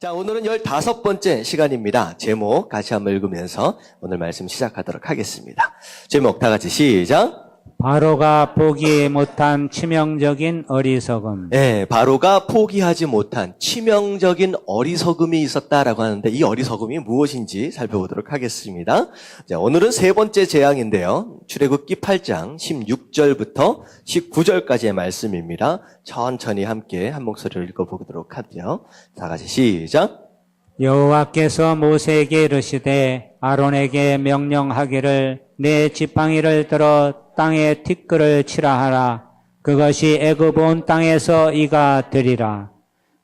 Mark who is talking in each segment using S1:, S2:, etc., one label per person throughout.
S1: 자, 오늘은 15번째 시간입니다. 제목 같이 한번 읽으면서 오늘 말씀 시작하도록 하겠습니다. 제목 다 같이 시작.
S2: 바로가 포기 못한 치명적인 어리석음.
S1: 네, 바로가 포기하지 못한 치명적인 어리석음이 있었다라고 하는데 이 어리석음이 무엇인지 살펴보도록 하겠습니다. 자, 오늘은 세 번째 재앙인데요. 출애굽기 8장 16절부터 19절까지의 말씀입니다. 천천히 함께 한 목소리로 읽어보도록 하죠. 다 같이 시작.
S2: 여호와께서 모세에게 이르시되 아론에게 명령하기를 내 지팡이를 들어 땅에 티끌을 치라 하라. 그것이 애굽 온 땅에서 이가 되리라.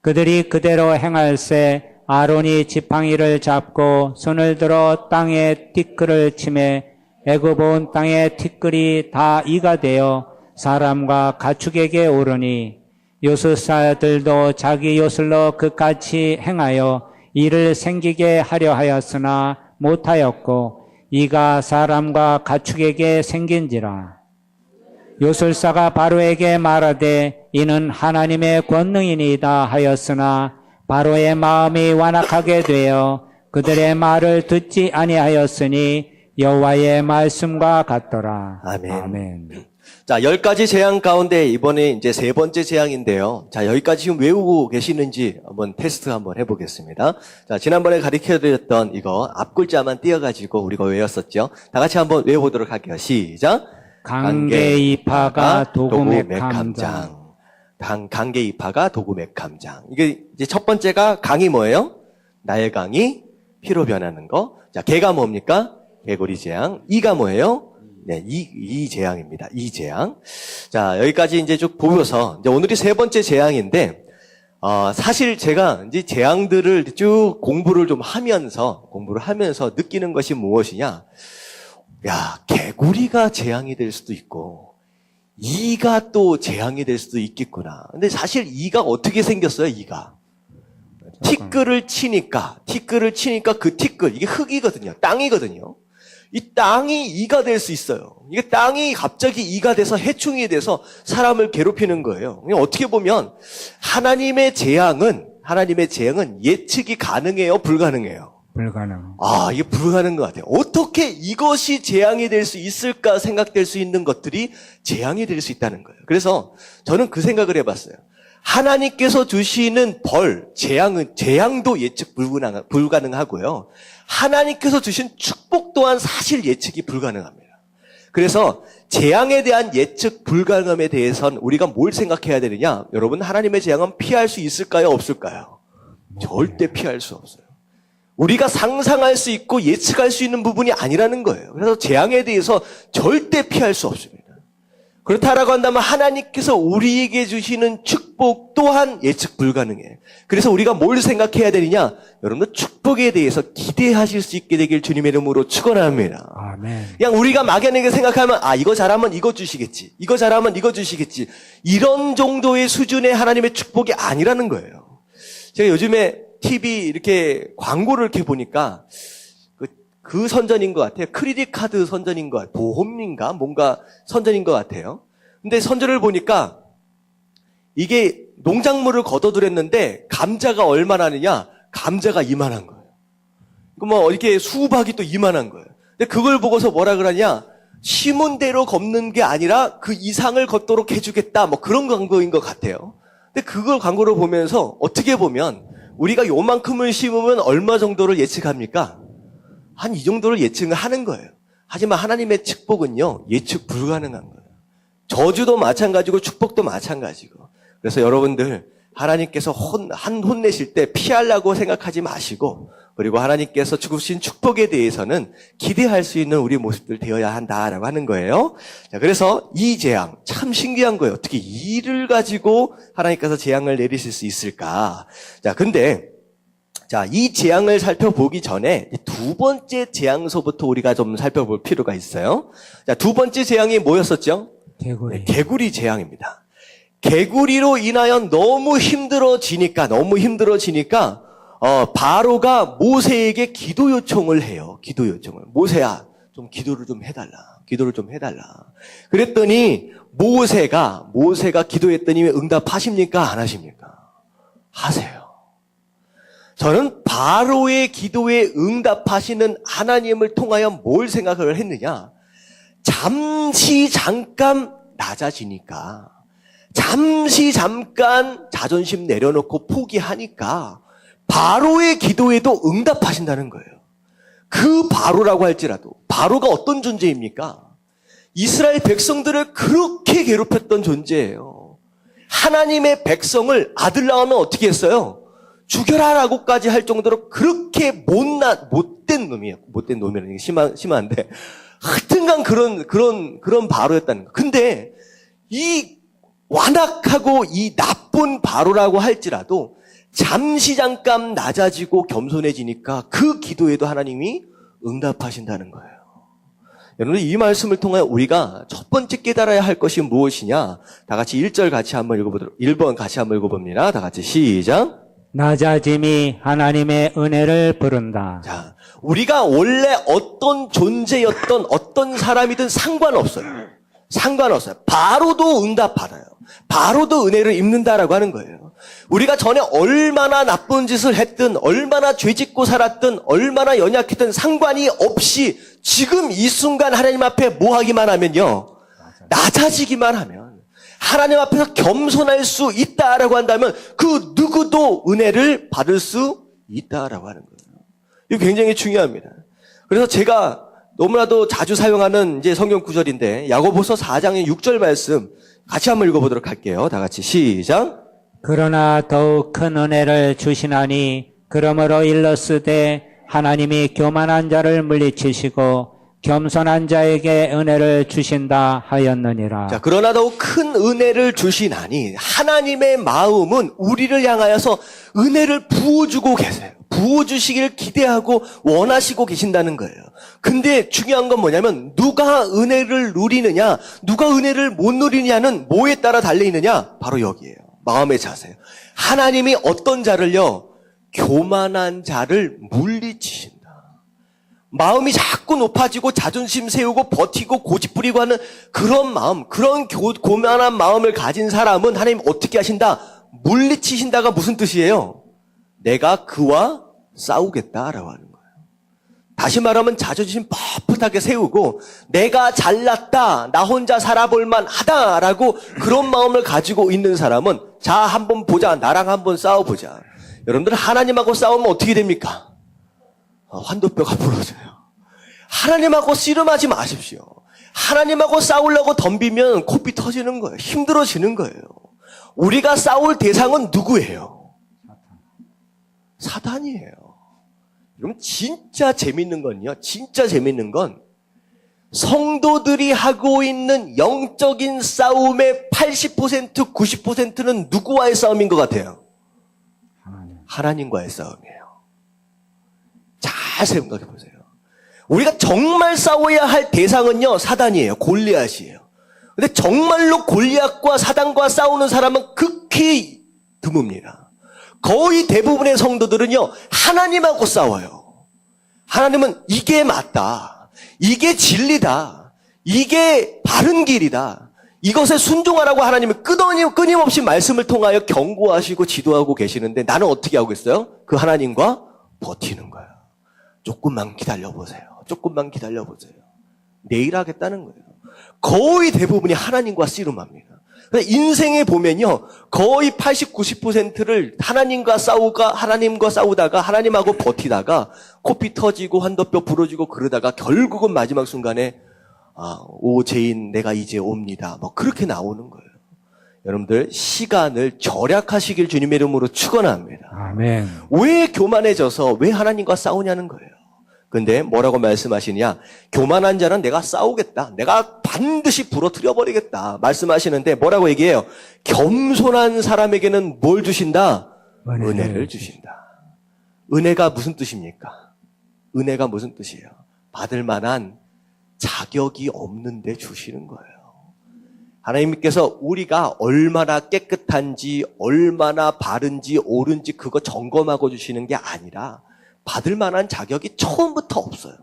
S2: 그들이 그대로 행할세 아론이 지팡이를 잡고 손을 들어 땅에 티끌을 치매 애굽 온 땅의 티끌이 다 이가 되어 사람과 가축에게 오르니 요술사들도 자기 요술로 그같이 행하여 이를 생기게 하려 하였으나 못하였고 이가 사람과 가축에게 생긴지라. 요술사가 바로에게 말하되 이는 하나님의 권능이니이다 하였으나 바로의 마음이 완악하게 되어 그들의 말을 듣지 아니하였으니 여호와의 말씀과 같더라.
S1: 아멘.
S2: 아멘.
S1: 자, 10가지 재앙 가운데 이번에 이제 세 번째 재앙인데요. 자, 여기까지 지금 외우고 계시는지 한번 테스트 한번 해보겠습니다. 자, 지난번에 가르쳐드렸던 이거 앞글자만 띄어가지고 우리가 외웠었죠. 다 같이 한번 외워보도록 할게요. 시작.
S2: 강계이파가 도구맥함장.
S1: 강계이파가 도구맥함장. 이게 이제 첫 번째가 강이 뭐예요? 나일강이 피로 변하는 거. 자, 개가 뭡니까? 개구리 재앙. 이가 뭐예요? 네, 이 재앙입니다. 이 재앙. 자, 여기까지 이제 쭉 보면서, 이제 오늘이 세 번째 재앙인데, 사실 제가 이제 재앙들을 쭉 공부를 하면서 느끼는 것이 무엇이냐. 야, 개구리가 재앙이 될 수도 있고, 이가 또 재앙이 될 수도 있겠구나. 근데 사실 이가 어떻게 생겼어요, 이가? 티끌을 치니까 그 티끌, 이게 흙이거든요. 땅이거든요. 이 땅이 이가 될 수 있어요. 이게 땅이 갑자기 이가 돼서 해충이 돼서 사람을 괴롭히는 거예요. 어떻게 보면 하나님의 재앙은 예측이 가능해요, 불가능해요?
S2: 불가능.
S1: 이게 불가능한 것 같아요. 어떻게 이것이 재앙이 될 수 있을까 생각될 수 있는 것들이 재앙이 될 수 있다는 거예요. 그래서 저는 그 생각을 해봤어요. 하나님께서 주시는 재앙도 예측 불가능하고요. 하나님께서 주신 축복 또한 사실 예측이 불가능합니다. 그래서 재앙에 대한 예측 불가능함에 대해서는 우리가 뭘 생각해야 되느냐? 여러분, 하나님의 재앙은 피할 수 있을까요? 없을까요? 절대 피할 수 없어요. 우리가 상상할 수 있고 예측할 수 있는 부분이 아니라는 거예요. 그래서 재앙에 대해서 절대 피할 수 없습니다. 그렇다라고 한다면 하나님께서 우리에게 주시는 축복 또한 예측 불가능해요. 그래서 우리가 뭘 생각해야 되느냐? 여러분들 축복에 대해서 기대하실 수 있게 되길 주님의 이름으로 축원합니다.
S2: 아멘.
S1: 그냥 우리가 막연하게 생각하면 이거 잘하면 이거 주시겠지. 이거 잘하면 이거 주시겠지. 이런 정도의 수준의 하나님의 축복이 아니라는 거예요. 제가 요즘에 TV 이렇게 광고를 이렇게 보니까 그 선전인 것 같아요. 크레딧 카드 선전인 것 같아요. 보험인가? 뭔가 선전인 것 같아요. 근데 선전을 보니까 이게 농작물을 걷어들였는데 감자가 얼마나느냐? 감자가 이만한 거예요. 이렇게 수박이 또 이만한 거예요. 근데 그걸 보고서 뭐라 그러냐? 심은 대로 걷는 게 아니라 그 이상을 걷도록 해주겠다. 그런 광고인 것 같아요. 근데 그걸 광고를 보면서 어떻게 보면 우리가 요만큼을 심으면 얼마 정도를 예측합니까? 한 이 정도를 예측을 하는 거예요. 하지만 하나님의 축복은요, 예측 불가능한 거예요. 저주도 마찬가지고 축복도 마찬가지고. 그래서 여러분들, 하나님께서 혼내실 때 피하려고 생각하지 마시고, 그리고 하나님께서 주신 축복에 대해서는 기대할 수 있는 우리 모습들 되어야 한다라고 하는 거예요. 자, 그래서 이 재앙, 참 신기한 거예요. 어떻게 이를 가지고 하나님께서 재앙을 내리실 수 있을까? 자, 이 재앙을 살펴보기 전에 두 번째 재앙서부터 우리가 좀 살펴볼 필요가 있어요. 자, 두 번째 재앙이 뭐였었죠?
S2: 개구리.
S1: 개구리 재앙입니다. 개구리로 인하여 너무 힘들어지니까 바로가 모세에게 기도 요청을 해요. 기도 요청을. 모세야, 좀 기도를 좀 해달라. 그랬더니 모세가 기도했더니 응답하십니까? 안 하십니까? 하세요. 저는 바로의 기도에 응답하시는 하나님을 통하여 뭘 생각을 했느냐? 잠시 잠깐 낮아지니까, 잠시 잠깐 자존심 내려놓고 포기하니까 바로의 기도에도 응답하신다는 거예요. 그 바로라고 할지라도, 바로가 어떤 존재입니까? 이스라엘 백성들을 그렇게 괴롭혔던 존재예요. 하나님의 백성을 아들 낳으면 어떻게 했어요? 죽여라라고까지 할 정도로 그렇게 못된 놈이에요. 못된 놈이라는 게 심한데, 하여튼간 그런 바로였다는 거. 근데 이 완악하고 이 나쁜 바로라고 할지라도 잠시 잠깐 낮아지고 겸손해지니까 그 기도에도 하나님이 응답하신다는 거예요. 여러분, 이 말씀을 통해 우리가 첫 번째 깨달아야 할 것이 무엇이냐? 다 같이 1절 같이 한번 읽어보도록, 1번 같이 한번 읽어봅니다. 다 같이 시작.
S2: 낮아짐이 하나님의 은혜를 부른다.
S1: 자, 우리가 원래 어떤 존재였던 어떤 사람이든 상관없어요. 상관없어요. 바로도 응답받아요. 바로도 은혜를 입는다라고 하는 거예요. 우리가 전에 얼마나 나쁜 짓을 했든, 얼마나 죄짓고 살았든, 얼마나 연약했든 상관이 없이 지금 이 순간 하나님 앞에 뭐 하기만 하면요, 낮아지기만 하면, 하나님 앞에서 겸손할 수 있다라고 한다면 그 누구도 은혜를 받을 수 있다라고 하는 거예요. 이거 굉장히 중요합니다. 그래서 제가 너무나도 자주 사용하는 이제 성경 구절인데, 야고보서 4장의 6절 말씀 같이 한번 읽어보도록 할게요. 다 같이 시작.
S2: 그러나 더욱 큰 은혜를 주시나니 그러므로 일렀으되 하나님이 교만한 자를 물리치시고 겸손한 자에게 은혜를 주신다 하였느니라.
S1: 자, 그러나 더욱 큰 은혜를 주시나니, 하나님의 마음은 우리를 향하여서 은혜를 부어주고 계세요. 부어주시길 기대하고 원하시고 계신다는 거예요. 근데 중요한 건 뭐냐면, 누가 은혜를 누리느냐, 누가 은혜를 못 누리느냐는 뭐에 따라 달려있느냐? 바로 여기에요. 마음의 자세요. 하나님이 어떤 자를요? 교만한 자를 물리치신다. 마음이 자꾸 높아지고 자존심 세우고 버티고 고집부리고 하는 그런 마음, 그런 교만한 마음을 가진 사람은 하나님 어떻게 하신다? 물리치신다가 무슨 뜻이에요? 내가 그와 싸우겠다라고 하는 거예요. 다시 말하면 자존심 뻣뻣하게 세우고 내가 잘났다, 나 혼자 살아볼만 하다라고 그런 마음을 가지고 있는 사람은, 자, 한번 보자, 나랑 한번 싸워보자. 여러분들, 하나님하고 싸우면 어떻게 됩니까? 환도뼈가 부러져요. 하나님하고 씨름하지 마십시오. 하나님하고 싸우려고 덤비면 코피 터지는 거예요. 힘들어지는 거예요. 우리가 싸울 대상은 누구예요? 사단이에요. 그럼 진짜 재밌는 건요. 진짜 재밌는 건 성도들이 하고 있는 영적인 싸움의 80%, 90%는 누구와의 싸움인 것 같아요? 하나님과의 싸움이에요. 잘 생각해 보세요. 우리가 정말 싸워야 할 대상은요, 사단이에요. 골리앗이에요. 근데 정말로 골리앗과 사단과 싸우는 사람은 극히 드뭅니다. 거의 대부분의 성도들은요, 하나님하고 싸워요. 하나님은 이게 맞다, 이게 진리다, 이게 바른 길이다, 이것에 순종하라고 하나님은 끊임없이 말씀을 통하여 경고하시고 지도하고 계시는데, 나는 어떻게 하고 있어요? 그 하나님과 버티는 거예요. 조금만 기다려보세요. 조금만 기다려보세요. 내일 하겠다는 거예요. 거의 대부분이 하나님과 씨름합니다. 인생에 보면요, 거의 80, 90%를 하나님과 싸우다가 하나님하고 버티다가 코피 터지고 환도뼈 부러지고 그러다가 결국은 마지막 순간에 오 죄인 내가 이제 옵니다, 뭐 그렇게 나오는 거예요. 여러분들, 시간을 절약하시길 주님의 이름으로 축원합니다.
S2: 아멘.
S1: 왜 교만해져서 왜 하나님과 싸우냐는 거예요. 근데 뭐라고 말씀하시냐? 교만한 자는 내가 싸우겠다, 내가 반드시 부러뜨려 버리겠다 말씀하시는데, 뭐라고 얘기해요? 겸손한 사람에게는 뭘 주신다? 은혜를 주신다. 은혜가 무슨 뜻입니까? 은혜가 무슨 뜻이에요? 받을 만한 자격이 없는데 주시는 거예요. 하나님께서 우리가 얼마나 깨끗한지, 얼마나 바른지, 옳은지 그거 점검하고 주시는 게 아니라 받을 만한 자격이 처음부터 없어요.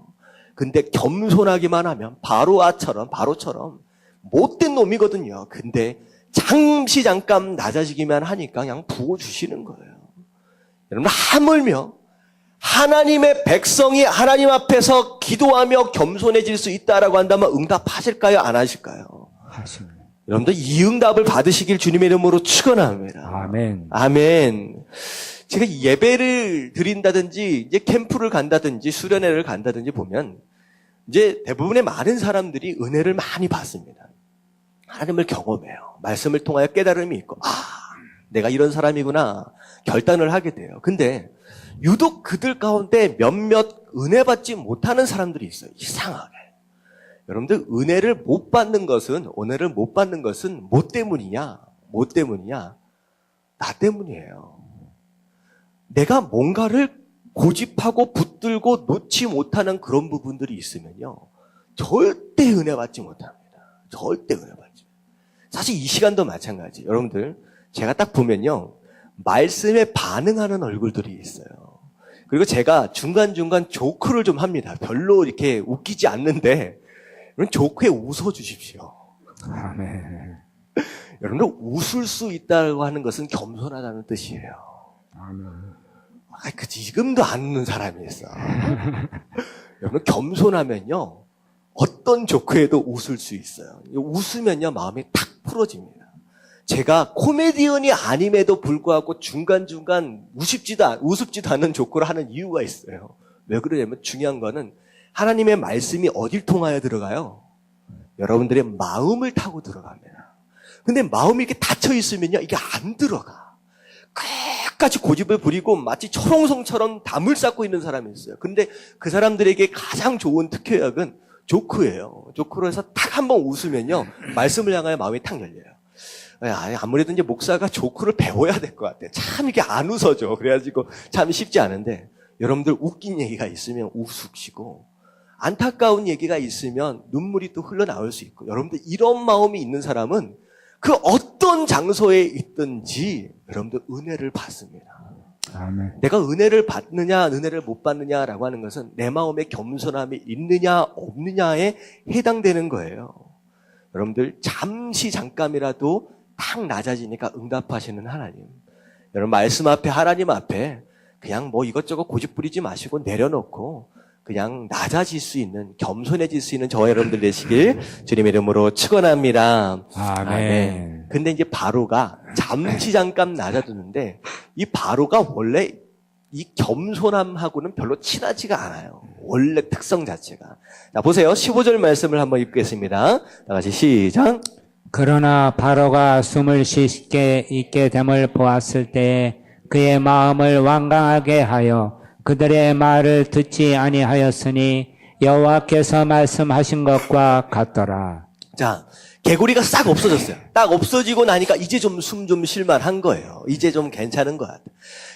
S1: 근데 겸손하기만 하면 바로처럼 못된 놈이거든요. 근데 잠시 잠깐 낮아지기만 하니까 그냥 부어주시는 거예요. 여러분, 하물며 하나님의 백성이 하나님 앞에서 기도하며 겸손해질 수 있다라고 한다면 응답하실까요? 안 하실까요?
S2: 하십니다.
S1: 여러분들 이 응답을 받으시길 주님의 이름으로 축원합니다.
S2: 아멘.
S1: 아멘. 제가 예배를 드린다든지 이제 캠프를 간다든지 수련회를 간다든지 보면 이제 대부분의 많은 사람들이 은혜를 많이 받습니다. 하나님을 경험해요. 말씀을 통하여 깨달음이 있고 내가 이런 사람이구나 결단을 하게 돼요. 근데 유독 그들 가운데 몇몇 은혜 받지 못하는 사람들이 있어요. 이상하게. 여러분들 은혜를 못 받는 것은 뭐 때문이냐? 뭐 때문이냐? 나 때문이에요. 내가 뭔가를 고집하고 붙들고 놓지 못하는 그런 부분들이 있으면요. 절대 은혜 받지 못합니다. 절대 은혜 받지. 사실 이 시간도 마찬가지. 여러분들 제가 딱 보면요. 말씀에 반응하는 얼굴들이 있어요. 그리고 제가 중간중간 조크를 좀 합니다. 별로 이렇게 웃기지 않는데 여러분 조크에 웃어주십시오.
S2: 아멘.
S1: 여러분들 웃을 수 있다고 하는 것은 겸손하다는 뜻이에요.
S2: 아멘.
S1: 지금도 안 웃는 사람이 있어. 여러분 겸손하면요. 어떤 조크에도 웃을 수 있어요. 웃으면요. 마음이 탁 풀어집니다. 제가 코미디언이 아님에도 불구하고 중간중간 우습지도 않은 조크를 하는 이유가 있어요. 왜 그러냐면 중요한 거는 하나님의 말씀이 어딜 통하여 들어가요? 여러분들의 마음을 타고 들어갑니다. 근데 마음이 이렇게 닫혀 있으면요. 이게 안 들어가. 끝까지 고집을 부리고 마치 초롱성처럼 담을 쌓고 있는 사람이 있어요. 근데 그 사람들에게 가장 좋은 특효약은 조크예요. 조크로 해서 탁 한번 웃으면요. 말씀을 향하여 마음이 탁 열려요. 아무래도 이제 목사가 조크를 배워야 될 것 같아요. 참 이게 안 웃어져. 그래가지고 참 쉽지 않은데 여러분들 웃긴 얘기가 있으면 웃으시고 안타까운 얘기가 있으면 눈물이 또 흘러나올 수 있고 여러분들 이런 마음이 있는 사람은 그 어떤 장소에 있든지 여러분들 은혜를 받습니다.
S2: 아멘.
S1: 내가 은혜를 받느냐 은혜를 못 받느냐라고 하는 것은 내 마음에 겸손함이 있느냐 없느냐에 해당되는 거예요. 여러분들 잠깐이라도 탁 낮아지니까 응답하시는 하나님. 여러분 말씀 앞에 하나님 앞에 그냥 뭐 이것저것 고집 부리지 마시고 내려놓고 그냥 낮아질 수 있는 겸손해질 수 있는 저와 여러분들 되시길 주님의 이름으로 축원합니다.
S2: 아멘.
S1: 근데 이제 바로가 잠깐 낮아졌는데 이 바로가 원래 이 겸손함하고는 별로 친하지가 않아요. 원래 특성 자체가. 자, 보세요. 15절 말씀을 한번 읽겠습니다. 다 같이 시작.
S2: 그러나 바로가 숨을 쉽게 있게 됨을 보았을 때 그의 마음을 완강하게 하여 그들의 말을 듣지 아니하였으니 여호와께서 말씀하신 것과 같더라.
S1: 자, 개구리가 싹 없어졌어요. 딱 없어지고 나니까 이제 좀 숨 좀 쉴만한 거예요. 이제 좀 괜찮은 것 같아요.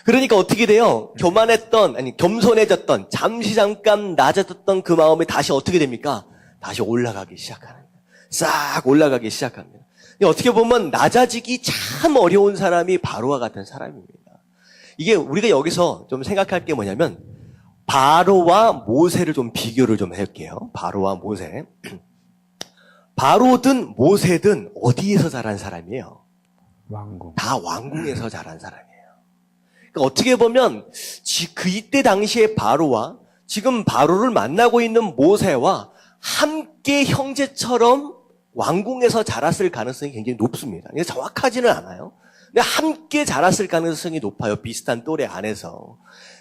S1: 그러니까 어떻게 돼요? 겸손해졌던, 잠시 잠깐 낮아졌던 그 마음이 다시 어떻게 됩니까? 다시 올라가기 시작하는 거예요. 싹 올라가기 시작합니다. 어떻게 보면 낮아지기 참 어려운 사람이 바로와 같은 사람입니다. 이게 우리가 여기서 좀 생각할 게 뭐냐면 바로와 모세를 좀 비교를 좀 할게요. 바로와 모세. 바로든 모세든 어디에서 자란 사람이에요?
S2: 왕궁.
S1: 다 왕궁에서 자란 사람이에요. 그러니까 어떻게 보면 이때 당시의 바로와 지금 바로를 만나고 있는 모세와 함께 형제처럼 왕궁에서 자랐을 가능성이 굉장히 높습니다. 이게 정확하지는 않아요. 근데 함께 자랐을 가능성이 높아요. 비슷한 또래 안에서.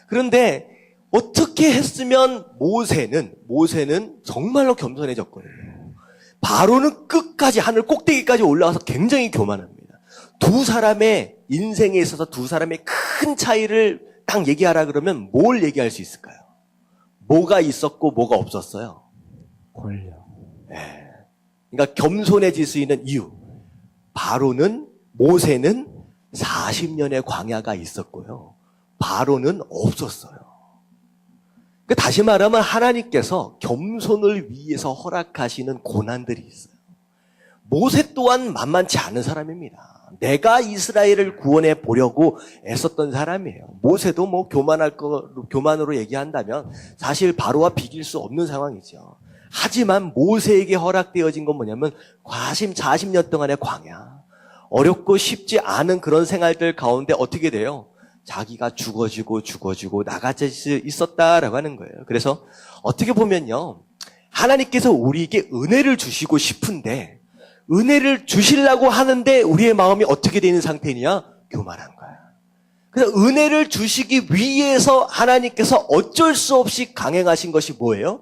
S1: 그런데 어떻게 했으면 모세는 정말로 겸손해졌거든요. 바로는 끝까지 하늘 꼭대기까지 올라가서 굉장히 교만합니다. 두 사람의 인생에 있어서 두 사람의 큰 차이를 딱 얘기하라 그러면 뭘 얘기할 수 있을까요? 뭐가 있었고 뭐가 없었어요?
S2: 권력.
S1: 네. 그러니까 겸손해질 수 있는 이유. 모세는 40년의 광야가 있었고요. 바로는 없었어요. 그러니까 다시 말하면 하나님께서 겸손을 위해서 허락하시는 고난들이 있어요. 모세 또한 만만치 않은 사람입니다. 내가 이스라엘을 구원해 보려고 애썼던 사람이에요. 모세도 뭐 교만으로 얘기한다면 사실 바로와 비길 수 없는 상황이죠. 하지만 모세에게 허락되어진 건 뭐냐면 40년 동안의 광야. 어렵고 쉽지 않은 그런 생활들 가운데 어떻게 돼요? 자기가 죽어지고 나가질 수 있었다라고 하는 거예요. 그래서 어떻게 보면요, 하나님께서 우리에게 은혜를 주시고 싶은데 은혜를 주시려고 하는데 우리의 마음이 어떻게 되는 상태냐? 교만한 거야. 그래서 은혜를 주시기 위해서 하나님께서 어쩔 수 없이 강행하신 것이 뭐예요?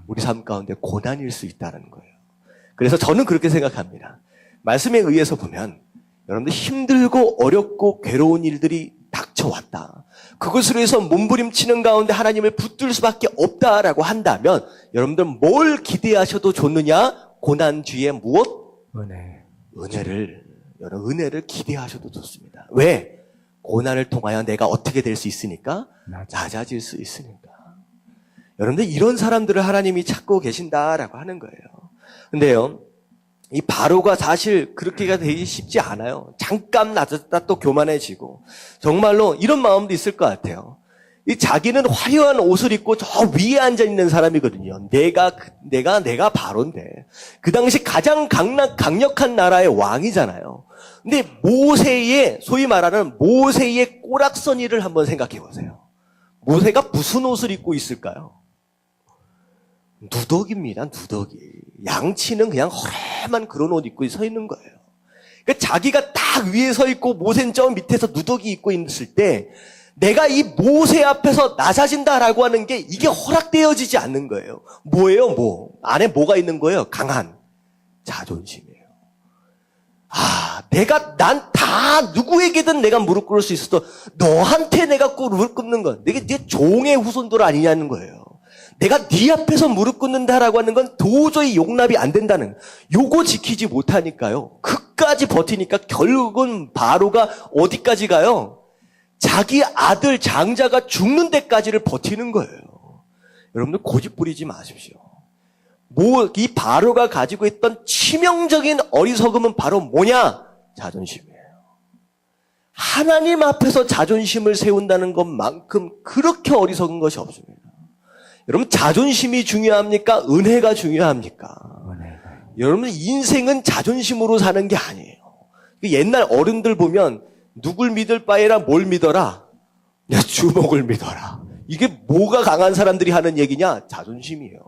S1: 우리 삶 가운데 고난일 수 있다는 거예요. 그래서 저는 그렇게 생각합니다. 말씀에 의해서 보면 여러분들 힘들고 어렵고 괴로운 일들이 닥쳐왔다. 그것으로 해서 몸부림치는 가운데 하나님을 붙들 수밖에 없다라고 한다면 여러분들 뭘 기대하셔도 좋느냐? 고난 뒤에 무엇? 은혜를 기대하셔도 좋습니다. 왜? 고난을 통하여 내가 어떻게 될 수 있으니까? 낮아질 수 있으니까. 여러분들 이런 사람들을 하나님이 찾고 계신다라고 하는 거예요. 근데요, 이 바로가 사실 그렇게가 되기 쉽지 않아요. 잠깐 낮았다 또 교만해지고. 정말로 이런 마음도 있을 것 같아요. 이 자기는 화려한 옷을 입고 저 위에 앉아 있는 사람이거든요. 내가 바로인데. 그 당시 가장 강력한 나라의 왕이잖아요. 근데 모세의, 소위 말하는 모세의 꼬락서니를 한번 생각해 보세요. 모세가 무슨 옷을 입고 있을까요? 누더기입니다, 누더기. 양치는 그냥 허름한 그런 옷 입고 서 있는 거예요. 그러니까 자기가 딱 위에 서 있고 모세는 저 밑에서 누더기 입고 있을 때 내가 이 모세 앞에서 낮아진다라고 하는 게 이게 허락되어지지 않는 거예요. 뭐예요, 뭐? 안에 뭐가 있는 거예요? 강한 자존심이에요. 난 다 누구에게든 내가 무릎 꿇을 수 있어도 너한테 내가 꼭 무릎 꿇는 건 내게 네 종의 후손들 아니냐는 거예요. 내가 네 앞에서 무릎 꿇는다라고 하는 건 도저히 용납이 안 된다는, 요거 지키지 못하니까요. 그까지 버티니까 결국은 바로가 어디까지 가요? 자기 아들 장자가 죽는 데까지를 버티는 거예요. 여러분들 고집 부리지 마십시오. 이 바로가 가지고 있던 치명적인 어리석음은 바로 뭐냐? 자존심이에요. 하나님 앞에서 자존심을 세운다는 것만큼 그렇게 어리석은 것이 없습니다. 여러분, 자존심이 중요합니까? 은혜가 중요합니까? 여러분, 인생은 자존심으로 사는 게 아니에요. 옛날 어른들 보면 누굴 믿을 바에라 뭘 믿어라? 야, 주먹을 믿어라. 이게 뭐가 강한 사람들이 하는 얘기냐? 자존심이에요.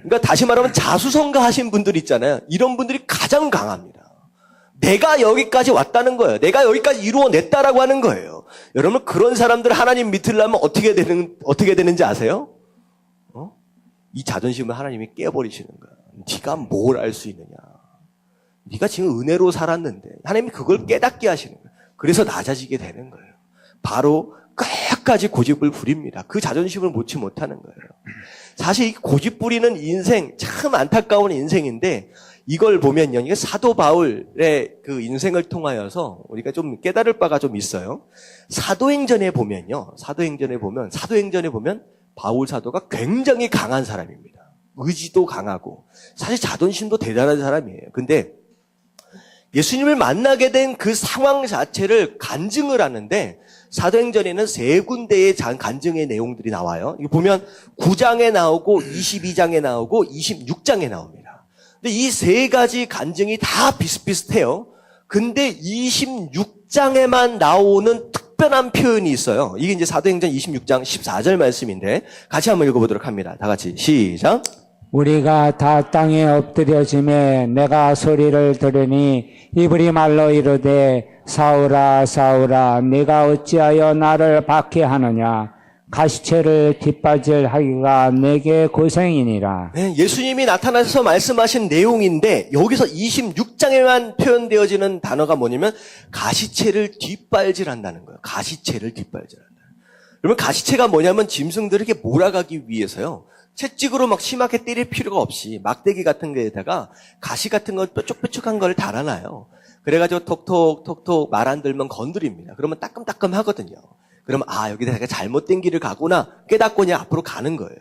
S1: 그러니까 다시 말하면 자수성가 하신 분들 있잖아요. 이런 분들이 가장 강합니다. 내가 여기까지 왔다는 거예요. 내가 여기까지 이루어냈다라고 하는 거예요. 여러분, 그런 사람들 하나님 믿으려면 어떻게 되는지 아세요? 이 자존심을 하나님이 깨버리시는 거야. 네가 뭘 알 수 있느냐. 네가 지금 은혜로 살았는데 하나님이 그걸 깨닫게 하시는 거예요. 그래서 낮아지게 되는 거예요. 바로 끝까지 고집을 부립니다. 그 자존심을 놓지 못하는 거예요. 사실 이 고집 부리는 인생 참 안타까운 인생인데 이걸 보면요. 이게 사도 바울의 그 인생을 통하여서 우리가 좀 깨달을 바가 좀 있어요. 사도행전에 보면 바울 사도가 굉장히 강한 사람입니다. 의지도 강하고 사실 자존심도 대단한 사람이에요. 근데 예수님을 만나게 된 그 상황 자체를 간증을 하는데 사도행전에는 세 군데의 간증의 내용들이 나와요. 이거 보면 9장에 나오고 22장에 나오고 26장에 나옵니다. 근데 이 세 가지 간증이 다 비슷비슷해요. 근데 26장에만 나오는 특별한 표현이 있어요. 이게 이제 사도행전 26장 14절 말씀인데 같이 한번 읽어보도록 합니다. 다 같이 시작.
S2: 우리가 다 땅에 엎드려짐에 내가 소리를 들으니 이브리 말로 이르되 사울아 사울아 네가 어찌하여 나를 박해하느냐 가시체를 뒷바질 하기가 내게 고생이니라.
S1: 네, 예수님이 나타나셔서 말씀하신 내용인데 여기서 26장에만 표현되어지는 단어가 뭐냐면 가시체를 뒷발질한다는 거예요. 가시체를 뒷발질한다. 그러면 가시체가 뭐냐면 짐승들에게 몰아가기 위해서요. 채찍으로 막 심하게 때릴 필요가 없이 막대기 같은 거에다가 가시 같은 거 뾰족뾰족한 걸 달아놔요. 그래가지고 톡톡톡톡 말 안 들면 건드립니다. 그러면 따끔따끔 하거든요. 그러면 여기다 내가 잘못된 길을 가구나 깨닫고 그냥 앞으로 가는 거예요.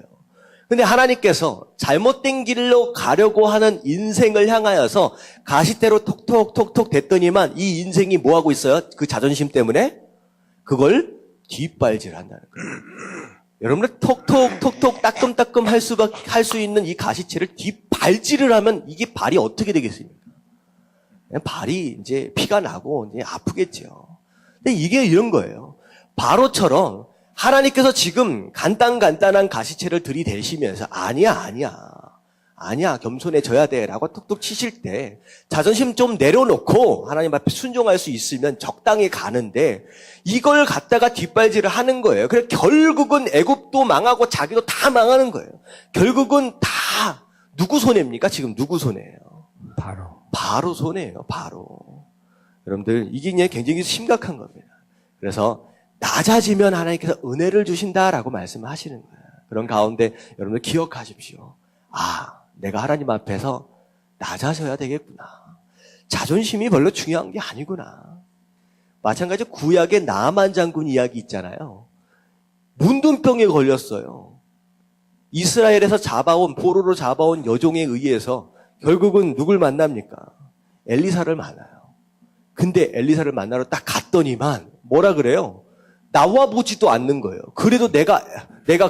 S1: 근데 하나님께서 잘못된 길로 가려고 하는 인생을 향하여서 가시대로 톡톡톡톡 됐더니만 이 인생이 뭐하고 있어요? 그 자존심 때문에 그걸 뒷발질한다는 거예요. 여러분들 톡톡톡톡 따끔따끔 할 수 있는 이 가시체를 뒷발질을 하면 이게 발이 어떻게 되겠습니까? 발이 이제 피가 나고 이제 아프겠죠. 근데 이게 이런 거예요. 바로처럼 하나님께서 지금 간단한 가시채를 들이대시면서 아니야 겸손해져야 돼라고 툭툭 치실 때 자존심 좀 내려놓고 하나님 앞에 순종할 수 있으면 적당히 가는데 이걸 갖다가 뒷발질을 하는 거예요. 그래서 결국은 애굽도 망하고 자기도 다 망하는 거예요. 결국은 다 누구 손해입니까? 지금 누구 손해예요? 바로 손해예요. 바로. 여러분들 이게 굉장히 심각한 겁니다. 그래서 낮아지면 하나님께서 은혜를 주신다라고 말씀하시는 거예요. 그런 가운데 여러분들 기억하십시오. 내가 하나님 앞에서 낮아져야 되겠구나. 자존심이 별로 중요한 게 아니구나. 마찬가지로 구약의 나만 장군 이야기 있잖아요. 문둥병에 걸렸어요. 이스라엘에서 포로로 잡아온 여종에 의해서 결국은 누굴 만납니까? 엘리사를 만나요. 근데 엘리사를 만나러 딱 갔더니만 뭐라 그래요? 나와 보지도 않는 거예요. 그래도 내가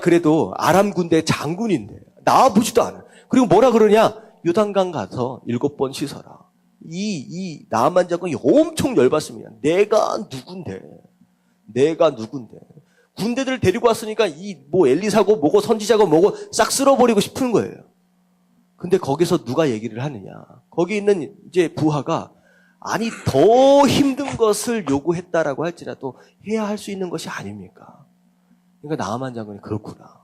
S1: 그래도 아람 군대 장군인데 나와 보지도 않아. 그리고 뭐라 그러냐? 요단강 가서 7번 씻어라. 이 나만 장군이 엄청 열받습니다. 내가 누군데? 군대들을 데리고 왔으니까 엘리사고 뭐고 선지자고 뭐고 싹 쓸어버리고 싶은 거예요. 근데 거기서 누가 얘기를 하느냐? 거기 있는 이제 부하가 더 힘든 것을 요구했다라고 할지라도 해야 할 수 있는 것이 아닙니까? 그러니까 나아만 장군이 그렇구나.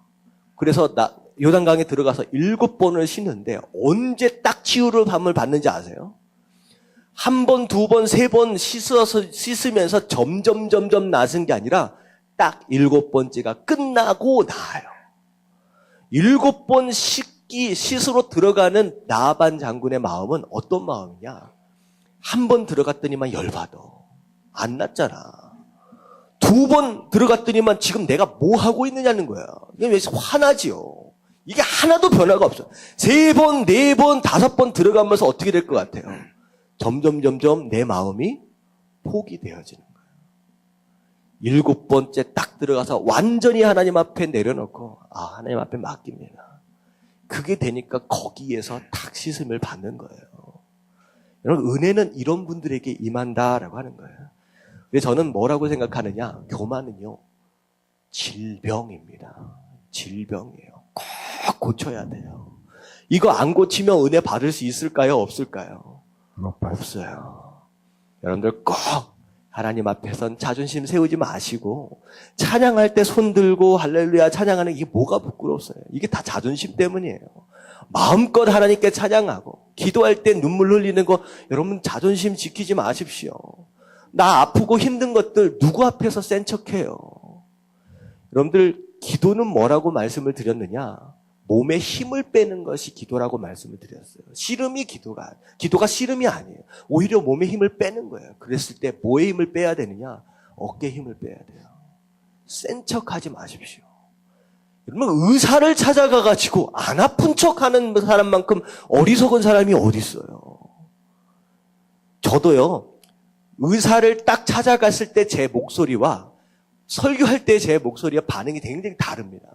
S1: 그래서 요단강에 들어가서 7번을 씻는데 언제 딱 치유를 밤을 받는지 아세요? 1번, 2번, 3번 씻으면서 점점 나은 게 아니라 딱 7번째가 끝나고 나아요. 7번 씻으러 들어가는 나반 장군의 마음은 어떤 마음이냐? 1번 들어갔더니만 열받아. 안 났잖아. 2번 들어갔더니만 지금 내가 뭐 하고 있느냐는 거야. 이게 왜 화나지요? 이게 하나도 변화가 없어. 3번, 4번, 5번 들어가면서 어떻게 될 것 같아요? 점점 내 마음이 포기되어지는 거예요. 7번째 딱 들어가서 완전히 하나님 앞에 내려놓고 하나님 앞에 맡깁니다. 그게 되니까 거기에서 탁 씻음을 받는 거예요. 여러분, 은혜는 이런 분들에게 임한다라고 하는 거예요. 근데 저는 뭐라고 생각하느냐? 교만은요, 질병입니다. 질병이에요. 꼭 고쳐야 돼요. 이거 안 고치면 은혜 받을 수 있을까요? 없을까요? 없어요. 여러분들 꼭 하나님 앞에선 자존심 세우지 마시고 찬양할 때 손 들고 할렐루야 찬양하는 이게 뭐가 부끄럽어요? 이게 다 자존심 때문이에요. 마음껏 하나님께 찬양하고 기도할 때 눈물 흘리는 거 여러분 자존심 지키지 마십시오. 나 아프고 힘든 것들 누구 앞에서 센 척해요. 여러분들 기도는 뭐라고 말씀을 드렸느냐? 몸에 힘을 빼는 것이 기도라고 말씀을 드렸어요. 씨름이 기도가 씨름이 아니에요. 오히려 몸에 힘을 빼는 거예요. 그랬을 때 뭐에 힘을 빼야 되느냐? 어깨에 힘을 빼야 돼요. 센 척하지 마십시오. 여러분 의사를 찾아가가지고 안 아픈 척하는 사람만큼 어리석은 사람이 어디 있어요? 저도요. 의사를 딱 찾아갔을 때 제 목소리와 설교할 때 제 목소리와 반응이 굉장히 다릅니다.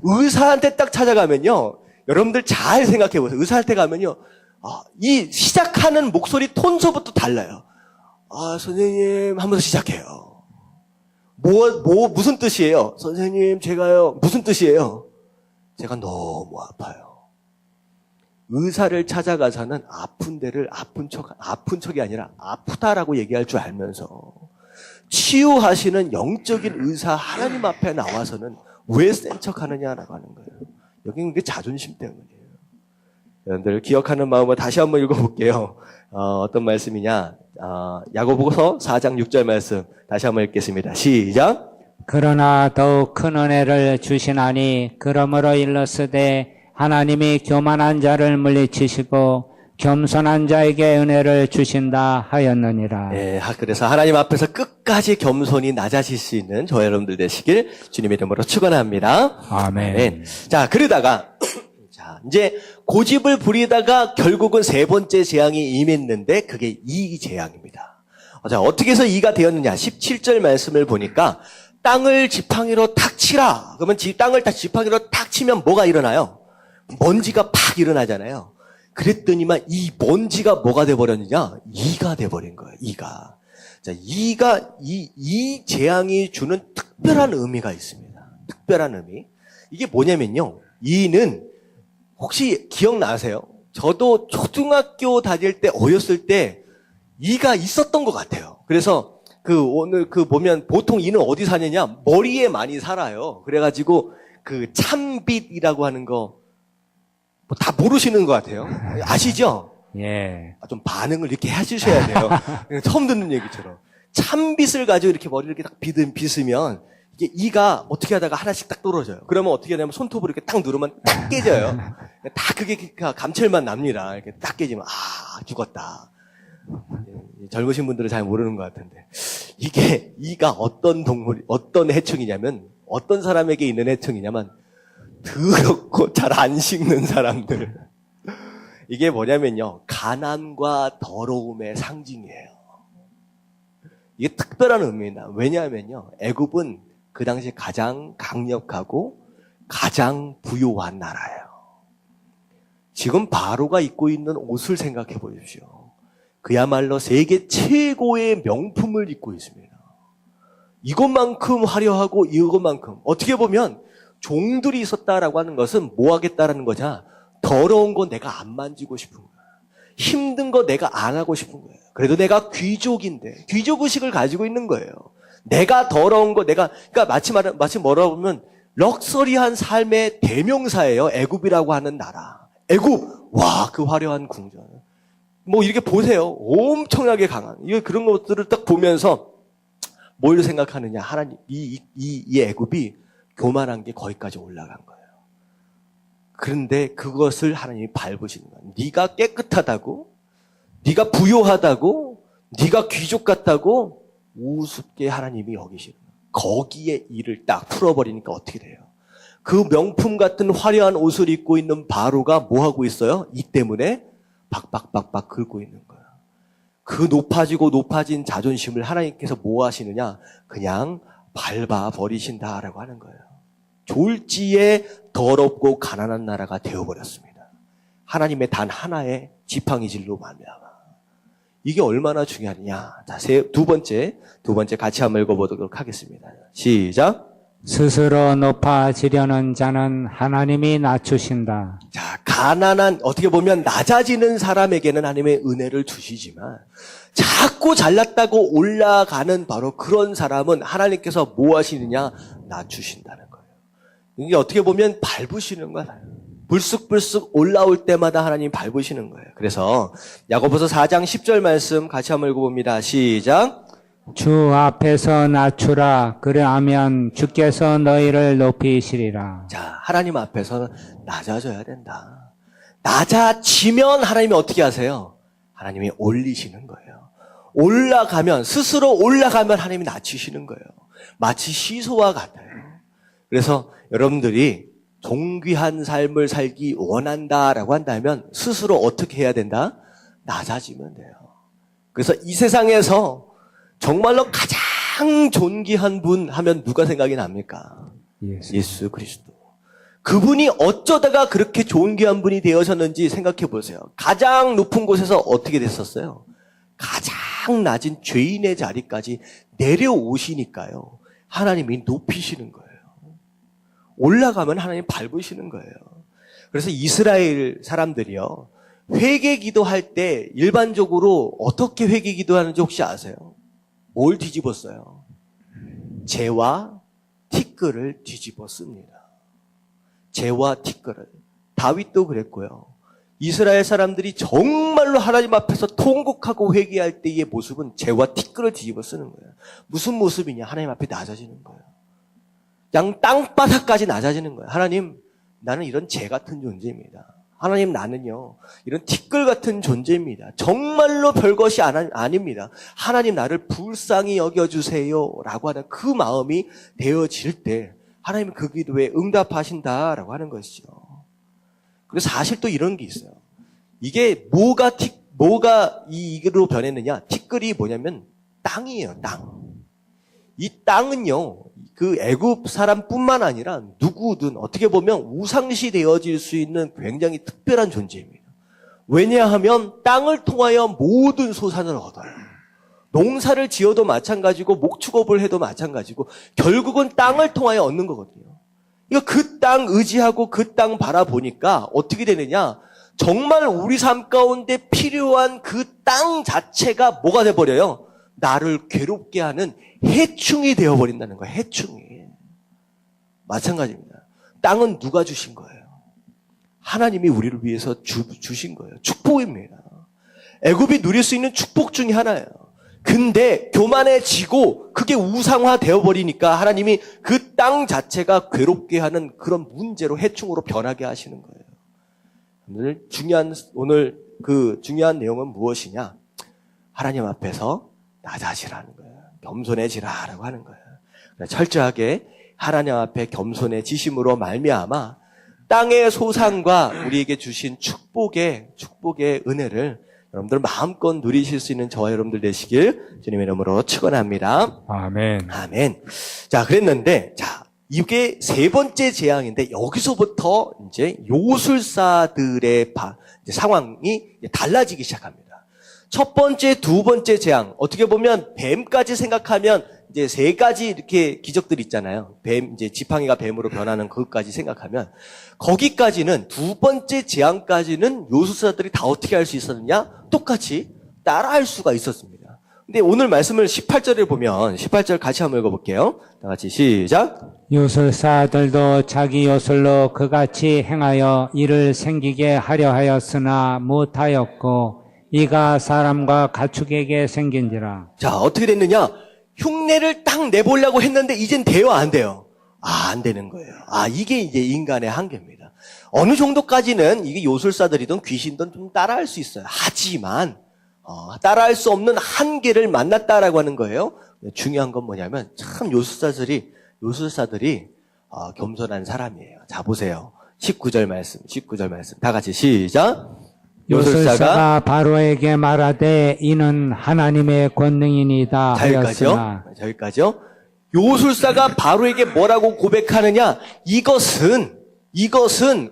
S1: 의사한테 딱 찾아가면요. 여러분들 잘 생각해 보세요. 의사한테 가면요. 이 시작하는 목소리 톤서부터 달라요. 선생님 하면서 시작해요. 무슨 뜻이에요? 선생님 제가요. 무슨 뜻이에요? 제가 너무 아파요. 의사를 찾아가서는 아픈 데를 아픈 척이 아니라 아프다라고 얘기할 줄 알면서 치유하시는 영적인 의사 하나님 앞에 나와서는 왜 센 척하느냐라고 하는 거예요. 여기는 그 자존심 때문이에요. 여러분들 기억하는 마음으로 다시 한번 읽어볼게요. 어떤 말씀이냐? 야고보서 4장 6절 말씀 다시 한번 읽겠습니다. 시작.
S2: 그러나 더욱 큰 은혜를 주시나니 그러므로 일렀으되 하나님이 교만한 자를 물리치시고 겸손한 자에게 은혜를 주신다 하였느니라.
S1: 네, 그래서 하나님 앞에서 끝까지 겸손히 낮아질 수 있는 저 여러분들 되시길 주님의 이름으로 축원합니다.
S2: 아멘.
S1: 자, 그러다가 자, 이제 고집을 부리다가 결국은 3번째 재앙이 임했는데 그게 이 재앙입니다. 자, 어떻게 해서 이가 되었느냐? 17절 말씀을 보니까 땅을 지팡이로 탁 치라. 그러면 땅을 지팡이로 탁 치면 뭐가 일어나요? 먼지가 팍 일어나잖아요. 그랬더니만 이 먼지가 뭐가 돼버렸느냐? 이가 돼버린 거예요. 이가. 자, 이 재앙이 주는 특별한 의미가 있습니다. 특별한 의미. 이게 뭐냐면요. 이는 혹시 기억나세요? 저도 초등학교 다닐 때 어렸을 때 이가 있었던 것 같아요. 그래서 오늘 보면 보통 이는 어디 사느냐? 머리에 많이 살아요. 그래가지고 참빗이라고 하는 거 다 모르시는 것 같아요. 아시죠?
S2: 예.
S1: 좀 반응을 이렇게 해주셔야 돼요. 처음 듣는 얘기처럼. 참빗을 가지고 이렇게 머리를 이렇게 딱 빗으면 이게 이가 어떻게 하다가 하나씩 딱 떨어져요. 그러면 어떻게 하냐면 손톱으로 이렇게 딱 누르면 딱 깨져요. 다 그게 감칠맛 납니다. 이렇게 딱 깨지면 죽었다. 젊으신 분들은 잘 모르는 것 같은데 이게 이가 어떤 해충이냐면 어떤 사람에게 있는 해충이냐면 더럽고 잘 안 씻는 사람들. 이게 뭐냐면요. 가난과 더러움의 상징이에요. 이게 특별한 의미입니다. 왜냐하면요. 애굽은 그 당시에 가장 강력하고 가장 부유한 나라예요. 지금 바로가 입고 있는 옷을 생각해 보십시오. 그야말로 세계 최고의 명품을 입고 있습니다. 이것만큼 화려하고 이것만큼 어떻게 보면 종들이 있었다라고 하는 것은 뭐 하겠다라는 거냐? 더러운 거 내가 안 만지고 싶은 거야. 힘든 거 내가 안 하고 싶은 거예요. 그래도 내가 귀족인데 귀족 의식을 가지고 있는 거예요. 내가 더러운 거 그러니까 마치 뭐라고 하면 럭셔리한 삶의 대명사예요. 애굽이라고 하는 나라. 애굽, 와, 그 화려한 궁전. 뭐 이렇게 보세요. 엄청나게 강한. 그런 것들을 딱 보면서 뭘 생각하느냐? 하나님, 이 애굽이 교만한 게 거기까지 올라간 거예요. 그런데 그것을 하나님이 밟으시는 거예요. 네가 깨끗하다고, 네가 부요하다고, 네가 귀족 같다고 우습게 하나님이 여기시는 거예요. 거기에 일을 딱 풀어버리니까 어떻게 돼요? 그 명품 같은 화려한 옷을 입고 있는 바로가 뭐 하고 있어요? 이 때문에 박박박박 긁고 있는 거예요. 그 높아진 자존심을 하나님께서 뭐 하시느냐? 그냥 밟아버리신다라고 하는 거예요. 졸지에 더럽고 가난한 나라가 되어버렸습니다. 하나님의 단 하나의 지팡이질로 말미암아. 이게 얼마나 중요하냐. 자, 두 번째 같이 한번 읽어보도록 하겠습니다. 시작.
S2: 스스로 높아지려는 자는 하나님이 낮추신다.
S1: 자, 어떻게 보면 낮아지는 사람에게는 하나님의 은혜를 주시지만 자꾸 잘났다고 올라가는 바로 그런 사람은 하나님께서 뭐 하시느냐? 낮추신다는 거예요. 이게 어떻게 보면 밟으시는 거예요. 불쑥불쑥 올라올 때마다 하나님 밟으시는 거예요. 그래서 야고보서 4장 10절 말씀 같이 한번 읽어봅니다. 시작.
S2: 주 앞에서 낮추라. 그러하면 주께서 너희를 높이시리라.
S1: 자, 하나님 앞에서 낮아져야 된다. 낮아지면 하나님이 어떻게 하세요? 하나님이 올리시는 거예요. 스스로 올라가면 하나님이 낮추시는 거예요. 마치 시소와 같아요. 그래서 여러분들이 존귀한 삶을 살기 원한다라고 한다면 스스로 어떻게 해야 된다? 낮아지면 돼요. 그래서 이 세상에서 정말로 가장 존귀한 분 하면 누가 생각이 납니까? 예수 그리스도. 그분이 어쩌다가 그렇게 존귀한 분이 되어졌는지 생각해 보세요. 가장 높은 곳에서 어떻게 됐었어요? 가장 낮은 죄인의 자리까지 내려오시니까요. 하나님이 높이시는 거예요. 올라가면 하나님 밟으시는 거예요. 그래서 이스라엘 사람들이요. 회개 기도할 때 일반적으로 어떻게 회개 기도하는지 혹시 아세요? 뭘 뒤집었어요? 재와 티끌을 뒤집었습니다. 재와 티끌을. 다윗도 그랬고요. 이스라엘 사람들이 정말로 하나님 앞에서 통곡하고 회개할 때의 모습은 재와 티끌을 뒤집어 쓰는 거예요. 무슨 모습이냐? 하나님 앞에 낮아지는 거예요. 그냥 땅바닥까지 낮아지는 거예요. 하나님, 나는 이런 재 같은 존재입니다. 하나님, 나는요, 이런 티끌 같은 존재입니다. 정말로 별것이 아닙니다. 하나님, 나를 불쌍히 여겨주세요. 라고 하는 그 마음이 되어질 때, 하나님 그 기도에 응답하신다라고 하는 것이죠. 그래서 사실 또 이런 게 있어요. 이게 뭐가 이로 변했느냐? 티끌이 뭐냐면 땅이에요, 땅. 이 땅은요, 그 애굽 사람뿐만 아니라 누구든 어떻게 보면 우상시 되어질 수 있는 굉장히 특별한 존재입니다. 왜냐하면 땅을 통하여 모든 소산을 얻어요. 농사를 지어도 마찬가지고 목축업을 해도 마찬가지고 결국은 땅을 통하여 얻는 거거든요. 이거 그 땅 의지하고 그 땅 바라보니까 어떻게 되느냐? 정말 우리 삶 가운데 필요한 그 땅 자체가 뭐가 돼버려요? 나를 괴롭게 하는 해충이 되어버린다는 거예요. 해충이. 마찬가지입니다. 땅은 누가 주신 거예요? 하나님이 우리를 위해서 주신 거예요. 축복입니다. 애굽이 누릴 수 있는 축복 중에 하나예요. 근데 교만해지고 그게 우상화 되어버리니까 하나님이 그 땅 자체가 괴롭게 하는 그런 문제로 해충으로 변하게 하시는 거예요. 오늘 그 중요한 내용은 무엇이냐? 하나님 앞에서 낮아지라는 거예요. 겸손해지라라고 하는 거예요. 철저하게 하나님 앞에 겸손해지심으로 말미암아 땅의 소산과 우리에게 주신 축복의 은혜를 여러분들 마음껏 누리실 수 있는 저와 여러분들 되시길 주님의 이름으로 축원합니다.
S2: 아멘.
S1: 아멘. 자, 그랬는데, 자, 이게 세 번째 재앙인데, 여기서부터 이제 요술사들의 이제 상황이 달라지기 시작합니다. 첫 번째, 두 번째 재앙, 어떻게 보면 뱀까지 생각하면 이제 세 가지 이렇게 기적들 있잖아요. 이제 지팡이가 뱀으로 변하는 그것까지 생각하면, 거기까지는, 두 번째 재앙까지는 요술사들이 다 어떻게 할 수 있었느냐? 똑같이 따라할 수가 있었습니다. 근데 오늘 말씀을 18절에 보면 18절 같이 한번 읽어볼게요. 다 같이 시작.
S2: 요술사들도 자기 요술로 그같이 행하여 이를 생기게 하려 하였으나 못하였고 이가 사람과 가축에게 생긴지라.
S1: 자, 어떻게 됐느냐? 흉내를 딱 내보려고 했는데 이젠 돼요, 안 돼요? 안 되는 거예요. 이게 이제 인간의 한계입니다. 어느 정도까지는 이게 요술사들이든 귀신든 좀 따라할 수 있어요. 하지만 따라할 수 없는 한계를 만났다라고 하는 거예요. 중요한 건 뭐냐면 참 요술사들이 겸손한 사람이에요. 자, 보세요. 19절 말씀 다 같이 시작.
S2: 요술사가 바로에게 말하되 이는 하나님의 권능이니이다 하였으나.
S1: 여기까지요. 요술사가 바로에게 뭐라고 고백하느냐? 이것은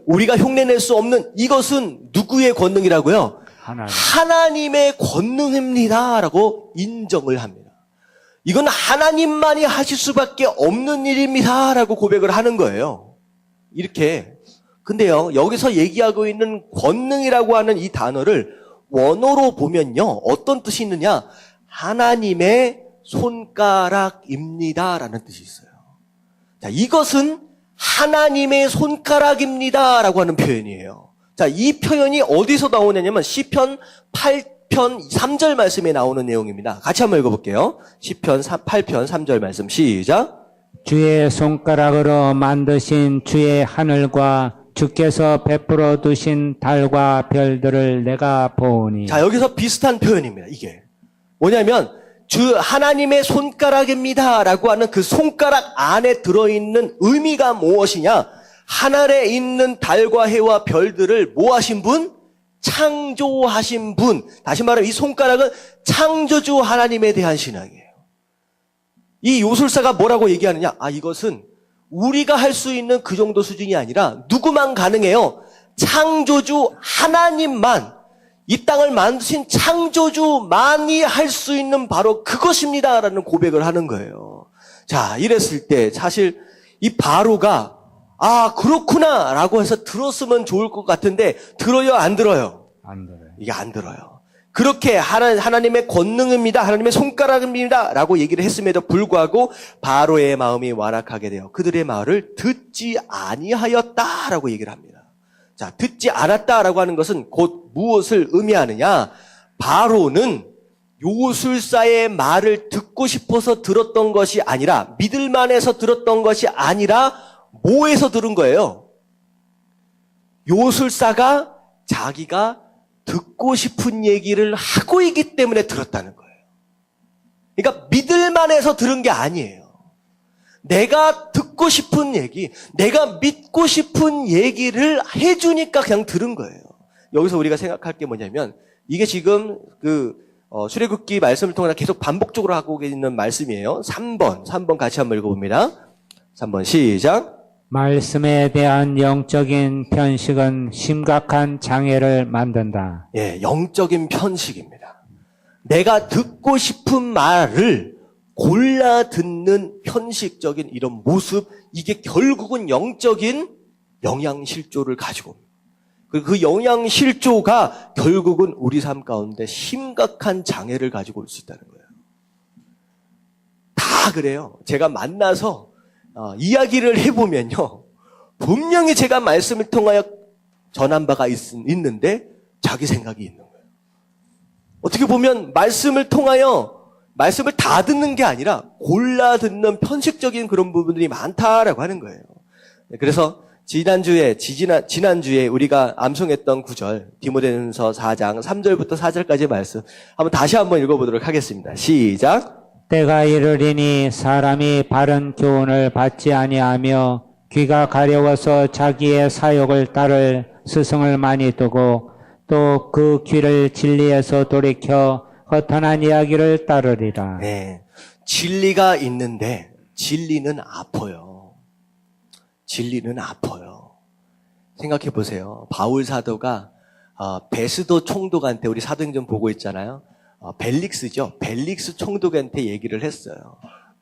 S1: 우리가 흉내낼 수 없는 이것은 누구의 권능이라고요? 하나님의 권능입니다라고 인정을 합니다. 이건 하나님만이 하실 수밖에 없는 일입니다라고 고백을 하는 거예요. 이렇게. 근데요, 여기서 얘기하고 있는 권능이라고 하는 이 단어를 원어로 보면요, 어떤 뜻이 있느냐? 하나님의 손가락입니다라는 뜻이 있어요. 자, 이것은 하나님의 손가락입니다라고 하는 표현이에요. 자, 이 표현이 어디서 나오냐면 시편 8편 3절 말씀에 나오는 내용입니다. 같이 한번 읽어볼게요. 시편 8편 3절 말씀 시작.
S2: 주의 손가락으로 만드신 주의 하늘과 주께서 베풀어 두신 달과 별들을 내가 보오니.
S1: 자, 여기서 비슷한 표현입니다. 이게 뭐냐면 주 하나님의 손가락입니다라고 하는 그 손가락 안에 들어있는 의미가 무엇이냐? 하늘에 있는 달과 해와 별들을 뭐 하신 분? 창조하신 분. 다시 말하면 이 손가락은 창조주 하나님에 대한 신앙이에요. 이 요술사가 뭐라고 얘기하느냐? 이것은 우리가 할 수 있는 그 정도 수준이 아니라 누구만 가능해요? 창조주 하나님만, 이 땅을 만드신 창조주만이 할 수 있는 바로 그것입니다라는 고백을 하는 거예요. 자, 이랬을 때 사실 이 바로가 그렇구나라고 해서 들었으면 좋을 것 같은데 들어요, 안 들어요?
S2: 안 들어요.
S1: 이게 안 들어요. 그렇게 하나님의 권능입니다, 하나님의 손가락입니다 라고 얘기를 했음에도 불구하고 바로의 마음이 완악하게 되어 그들의 말을 듣지 아니하였다라고 얘기를 합니다. 자, 듣지 않았다라고 하는 것은 곧 무엇을 의미하느냐? 바로는 요술사의 말을 듣고 싶어서 들었던 것이 아니라, 믿을 만해서 들었던 것이 아니라 뭐에서 들은 거예요? 요술사가 자기가 듣고 싶은 얘기를 하고 있기 때문에 들었다는 거예요. 그러니까 믿을 만해서 들은 게 아니에요. 내가 듣고 싶은 얘기, 내가 믿고 싶은 얘기를 해주니까 그냥 들은 거예요. 여기서 우리가 생각할 게 뭐냐면, 이게 지금 출애굽기 말씀을 통해서 계속 반복적으로 하고 있는 말씀이에요. 3번 같이 한번 읽어봅니다. 3번 시작.
S2: 말씀에 대한 영적인 편식은 심각한 장애를 만든다.
S1: 예, 영적인 편식입니다. 내가 듣고 싶은 말을 골라 듣는 편식적인 이런 모습, 이게 결국은 영적인 영양실조를 가지고 옵니다. 그 영양실조가 결국은 우리 삶 가운데 심각한 장애를 가지고 올 수 있다는 거예요. 다 그래요. 제가 만나서 이야기를 해보면요. 분명히 제가 말씀을 통하여 전한 바가 있는데 자기 생각이 있는 거예요. 어떻게 보면 말씀을 통하여 말씀을 다 듣는 게 아니라 골라 듣는 편식적인 그런 부분들이 많다라고 하는 거예요. 그래서 지난주에 우리가 암송했던 구절, 디모데전서 4장 3절부터 4절까지 말씀 한번 다시 한번 읽어보도록 하겠습니다. 시작.
S2: 때가 이르리니 사람이 바른 교훈을 받지 아니하며 귀가 가려워서 자기의 사욕을 따를 스승을 많이 두고 또 그 귀를 진리에서 돌이켜 허탄한 이야기를 따르리라.
S1: 네, 진리가 있는데 진리는 아파요. 진리는 아파요. 생각해 보세요. 바울 사도가 베스도 총독한테, 우리 사도행전 보고 있잖아요. 벨릭스죠. 벨릭스 총독한테 얘기를 했어요.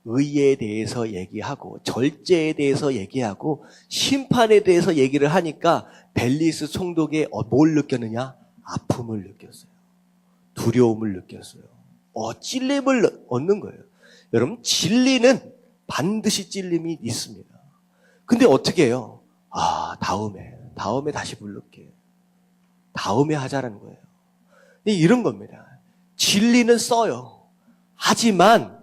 S1: 의에 대해서 얘기하고 절제에 대해서 얘기하고 심판에 대해서 얘기를 하니까 벨릭스 총독이 뭘 느꼈느냐? 아픔을 느꼈어요. 두려움을 느꼈어요. 찔림을 얻는 거예요. 여러분, 진리는 반드시 찔림이 있습니다. 근데 어떻게 해요? 다음에 다시 부를게. 다음에 하자라는 거예요. 이런 겁니다. 진리는 써요. 하지만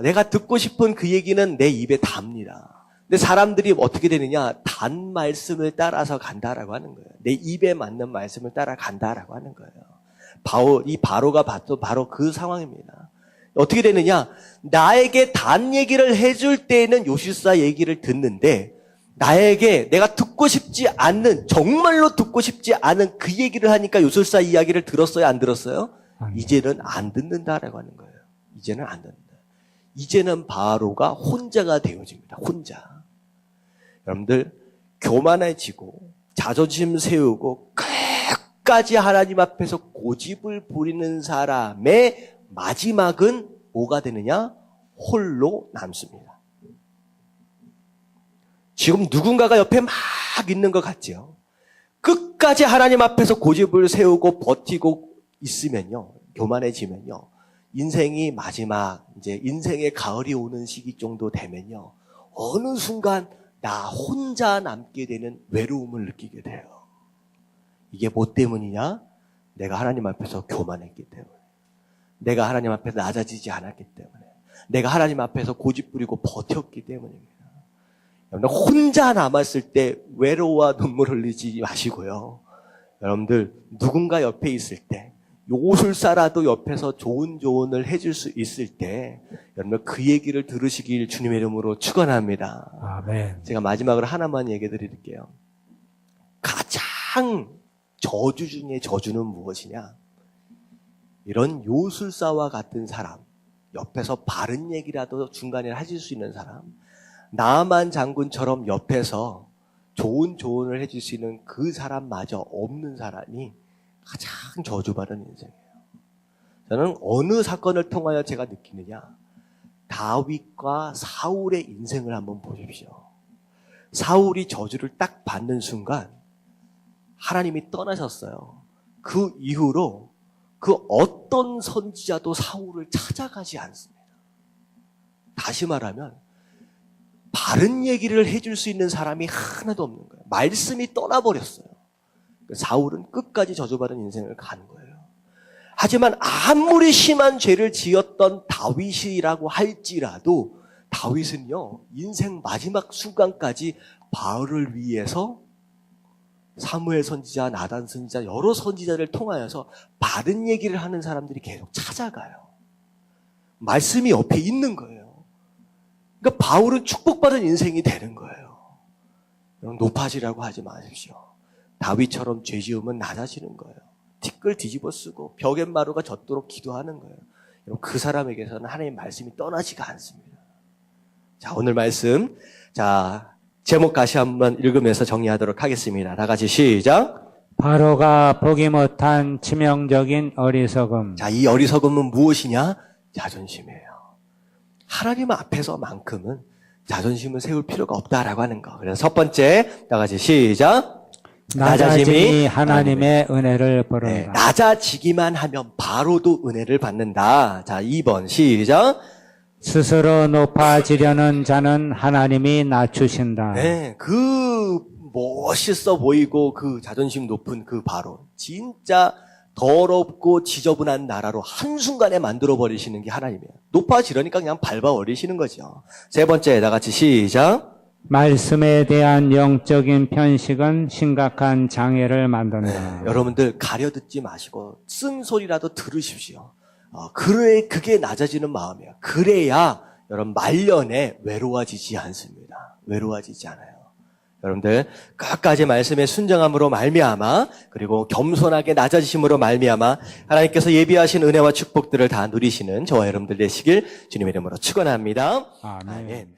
S1: 내가 듣고 싶은 그 얘기는 내 입에 답니다. 근데 사람들이 어떻게 되느냐? 단 말씀을 따라서 간다라고 하는 거예요. 내 입에 맞는 말씀을 따라 간다라고 하는 거예요. 이 바로가 바로 그 상황입니다. 어떻게 되느냐? 나에게 단 얘기를 해줄 때에는 요실사 얘기를 듣는데, 나에게 내가 듣고 싶지 않는, 정말로 듣고 싶지 않은 그 얘기를 하니까 요술사 이야기를 들었어요? 안 들었어요? 이제는 안 듣는다라고 하는 거예요. 이제는 안 듣는다. 이제는 바로가 혼자가 되어집니다. 혼자. 여러분들, 교만해지고 자존심 세우고 끝까지 하나님 앞에서 고집을 부리는 사람의 마지막은 뭐가 되느냐? 홀로 남습니다. 지금 누군가가 옆에 막 있는 것 같지요? 끝까지 하나님 앞에서 고집을 세우고 버티고 있으면요, 교만해지면요, 인생이 마지막, 이제 인생의 가을이 오는 시기 정도 되면요, 어느 순간 나 혼자 남게 되는 외로움을 느끼게 돼요. 이게 뭐 때문이냐? 내가 하나님 앞에서 교만했기 때문에. 내가 하나님 앞에서 낮아지지 않았기 때문에. 내가 하나님 앞에서 고집 부리고 버텼기 때문입니다. 여러분들, 혼자 남았을 때 외로워 눈물 흘리지 마시고요. 여러분들, 누군가 옆에 있을 때, 요술사라도 옆에서 좋은 조언을 해줄 수 있을 때, 여러분들 그 얘기를 들으시길 주님의 이름으로 축원합니다.
S2: 아멘.
S1: 제가 마지막으로 하나만 얘기 드릴게요. 가장 저주 중에 저주는 무엇이냐? 이런 요술사와 같은 사람, 옆에서 바른 얘기라도 중간에 해줄 수 있는 사람, 나만 장군처럼 옆에서 좋은 조언을 해줄 수 있는 그 사람마저 없는 사람이 가장 저주받은 인생이에요. 저는 어느 사건을 통하여 제가 느끼느냐? 다윗과 사울의 인생을 한번 보십시오. 사울이 저주를 딱 받는 순간 하나님이 떠나셨어요. 그 이후로 그 어떤 선지자도 사울을 찾아가지 않습니다. 다시 말하면 바른 얘기를 해줄 수 있는 사람이 하나도 없는 거예요. 말씀이 떠나버렸어요. 사울은 끝까지 저주받은 인생을 가는 거예요. 하지만 아무리 심한 죄를 지었던 다윗이라고 할지라도 다윗은요, 인생 마지막 순간까지 바울을 위해서 사무엘 선지자, 나단 선지자, 여러 선지자를 통하여서 바른 얘기를 하는 사람들이 계속 찾아가요. 말씀이 옆에 있는 거예요. 그러니까 바울은 축복받은 인생이 되는 거예요. 높아지라고 하지 마십시오. 다윗처럼 죄 지으면 낮아지는 거예요. 티끌 뒤집어 쓰고 벽엔마루가 젖도록 기도하는 거예요. 여러분, 그 사람에게서는 하나님의 말씀이 떠나지가 않습니다. 자, 오늘 말씀, 자, 제목 다시 한번 읽으면서 정리하도록 하겠습니다. 다 같이 시작.
S2: 바로가 보기 못한 치명적인 어리석음.
S1: 자, 이 어리석음은 무엇이냐? 자존심이에요. 하나님 앞에서만큼은 자존심을 세울 필요가 없다라고 하는 거. 그래서 첫 번째, 다 같이 시작.
S2: 낮아짐이 하나님의 은혜를
S1: 네,
S2: 보른다.
S1: 낮아지기만 하면 바로도 은혜를 받는다. 자, 2번 시작.
S2: 스스로 높아지려는 자는 하나님이 낮추신다.
S1: 네, 그 멋있어 보이고 그 자존심 높은 그 바로 진짜 더럽고 지저분한 나라로 한순간에 만들어버리시는 게 하나님이에요. 높아지려니까 그냥 밟아버리시는 거죠. 세 번째, 다 같이 시작.
S2: 말씀에 대한 영적인 편식은 심각한 장애를 만든다.
S1: 여러분들 가려듣지 마시고 쓴소리라도 들으십시오. 그게 낮아지는 마음이에요. 그래야 여러분 말년에 외로워지지 않습니다. 외로워지지 않아요. 여러분들 끝까지 말씀에 순정함으로 말미암아 그리고 겸손하게 낮아지심으로 말미암아 하나님께서 예비하신 은혜와 축복들을 다 누리시는 저와 여러분들 되시길 주님의 이름으로 축원합니다.
S2: 아멘.
S1: 아멘.